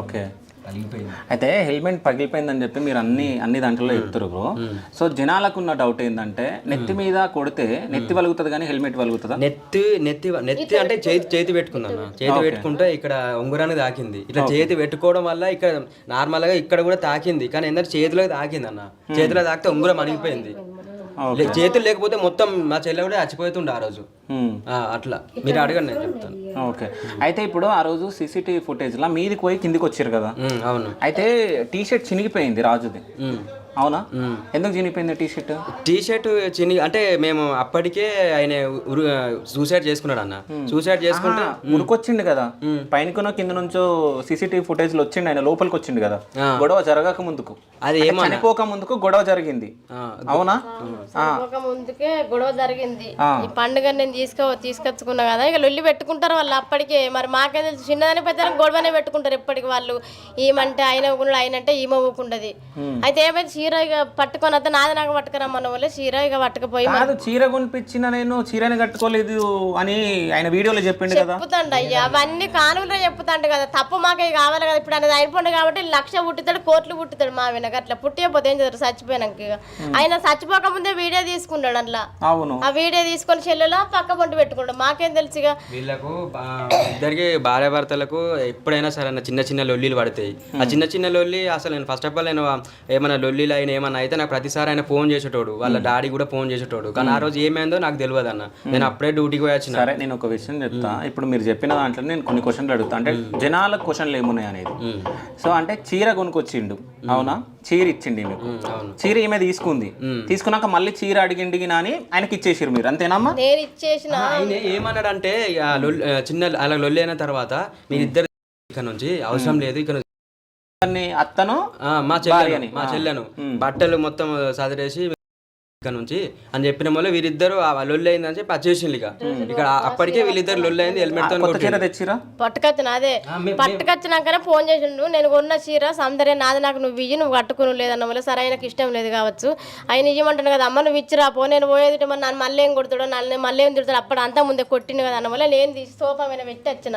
Okay. అయితే helmet పగిలిపోయిందని చెప్పి మీరు అన్ని దాంట్లో చెప్తారు బ్రో. సో జనాలకు ఉన్న డౌట్ ఏంటంటే నెత్తి మీద కొడితే నెత్తి వలుగుతుంది కానీ హెల్మెట్ వలుగుతుందా? నెత్తి అంటే చేతి పెట్టుకుందన్న. చేతి పెట్టుకుంటే ఇక్కడ ఉంగరానికి తాకింది. ఇట్లా చేతి పెట్టుకోవడం వల్ల ఇక్కడ నార్మల్ గా ఇక్కడ కూడా తాకింది, కానీ ఏంటంటే చేతిలో తాకింది అన్న. చేతిలో తాకితే ఉంగరం అణిగిపోయింది. చేతులు లేకపోతే మొత్తం మా చెల్లె కూడా చచ్చిపోతుండే ఆ రోజు. అట్లా మీరు అడగండి, నేను చెప్తాను. ఓకే. అయితే ఇప్పుడు ఆ రోజు సీసీటీవీ ఫుటేజ్ లా మీదికి పోయి కిందికి వచ్చారు కదా? అవును. అయితే టీ షర్ట్ చినిగిపోయింది రాజుది, అవునా? ఎందుకు చినిగిపోయింది టీ షర్ట్? అంటే మేము అప్పటికే ఆయన సూసైడ్ చేసుకున్నాడు అన్న. సూసైడ్ చేసుకుంటే ఉరికొచ్చిండు కదా పైన కింద నుంచో సీసీటీవీ ఫుటేజ్ లో వచ్చిండు, ఆయన లోపలికి వచ్చిండు కదా గొడవ జరగక ముందుకు, అది చనిపోక ముందుకు గొడవ జరిగింది, అవునా? ముందుకే గొడవ జరిగింది. ఈ పండుగ నేను తీసుకొచ్చుకున్నా కదా, ఇక లొల్లి పెట్టుకుంటారు వాళ్ళు అప్పటికే. మరి మాకే తెలుసు, చిన్నదాని పెద్ద గొడవనే పెట్టుకుంటారు ఎప్పటికి వాళ్ళు. ఈమంటే ఆయన ఊకున్నాడు, ఆయన అంటే ఈమె ఊకుంటది. అయితే ఏమైతే చీర ఇక పట్టుకొని వద్ద నాది నాకు పట్టుకురమ్మన్న వాళ్ళే చీర ఇక పట్టుకుపోయి చీర కొనిపించిన నేను చీరని కట్టుకోలేదు అని ఆయన వీడియోలో చెప్పిండు కదా. చెప్పుతాండి అయ్యా, అవన్నీ కానుకలే చెప్పుతాండు కదా. తప్పు మాకే కావాలి కదా. ఇప్పుడు అనేది అయిపోయింది కాబట్టి 1,00,000 పుట్టుతాడు, కోట్లు పుట్టుతాడు మా వెనక. అట్లా పుట్టిపోతే ఏం చేస్తారు చచ్చిపోయినాక. ఆయన చచ్చిపోక ముందే వీడియో తీసుకున్నాడు అట్లా. అవును. ఆ వీడియో తీసుకొని చెల్లెలో పక్క పొంటి పెట్టుకున్నాడు. మాకేం తెలుసు ఇక. వీళ్ళకు ఇద్దరికి భార్య భర్తలకు ఎప్పుడైనా సరే అన్న చిన్న చిన్న లొల్లీలు పడతాయి. ఆ చిన్న చిన్న లొల్లి అసలు నేను ఫస్ట్ ఆఫ్ ఆల్ నేను ఏమైనా లొల్లీలు అయినా ఏమన్నా అయితే నాకు ప్రతిసారి ఆయన ఫోన్ చేసేటోడు, వాళ్ళ డాడీ కూడా ఫోన్ చేసేటోడు. కానీ ఆ రోజు ఏమైందో నాకు తెలియదు అన్న. నేను అప్పుడే డ్యూటీకి పోయి వచ్చిన. సరే, నేను ఒక విషయం చెప్తా. ఇప్పుడు మీరు చెప్పిన దాంట్లో నేను కొన్ని క్వశ్చన్లు అడుగుతా, అంటే జనాల క్వశ్చన్లు ఏమున్నాయి అనేది. సో అంటే చీర కొనుక్కొచ్చిండు, అవునా? చీర ఇచ్చిండి మీకు, చీర ఈమె తీసుకుంది, తీసుకున్నాక మళ్ళీ చీర అడిగిండి అని ఆయనకి ఇచ్చేసారు మీరు, అంతేనమ్మా? నేను ఇచ్చేసిన. ఆయన ఏమన్నాడంటే చిన్న అలా లొల్లి అయిన తర్వాత మీరిద్దరు ఇక్కడ నుంచి అవసరం లేదు, ఇక్కడ అత్తను మా చెల్లెను బట్టలు మొత్తం సదిరేసి ఇక్కడ నుంచి అని చెప్పిన వల్ల వీరిద్దరు లొల్లి అయిందని చెప్పి వచ్చేసింది. ఇక్కడ అప్పటికే వీళ్ళిద్దరు లొల్లి అయింది. హెల్మెట్ తో తెచ్చిరా పట్టుకొచ్చిన, అదే పట్టుకొచ్చినాకనే ఫోన్ చేసిండు. నేను కొన్న చీర సౌందర్య నాది, నాకు నువ్వు ఇయ్యి, నువ్వు కట్టుకుని లేదన్న వల్ల సరే ఆయనకి ఇష్టం లేదు కావచ్చు. ఆయన ఇవ్వమంటాను కదా, అమ్మ నువ్వు ఇచ్చిరా పో, నేను పోయేది నన్ను మళ్ళీ ఏం కొడుతాడో, మళ్ళీ ఏం తిడతాడు, అప్పుడు అంతా ముందే కొట్టిండు కదా అన్న వల్ల నేను తీసి సోఫా మీద పెట్టి వచ్చిన.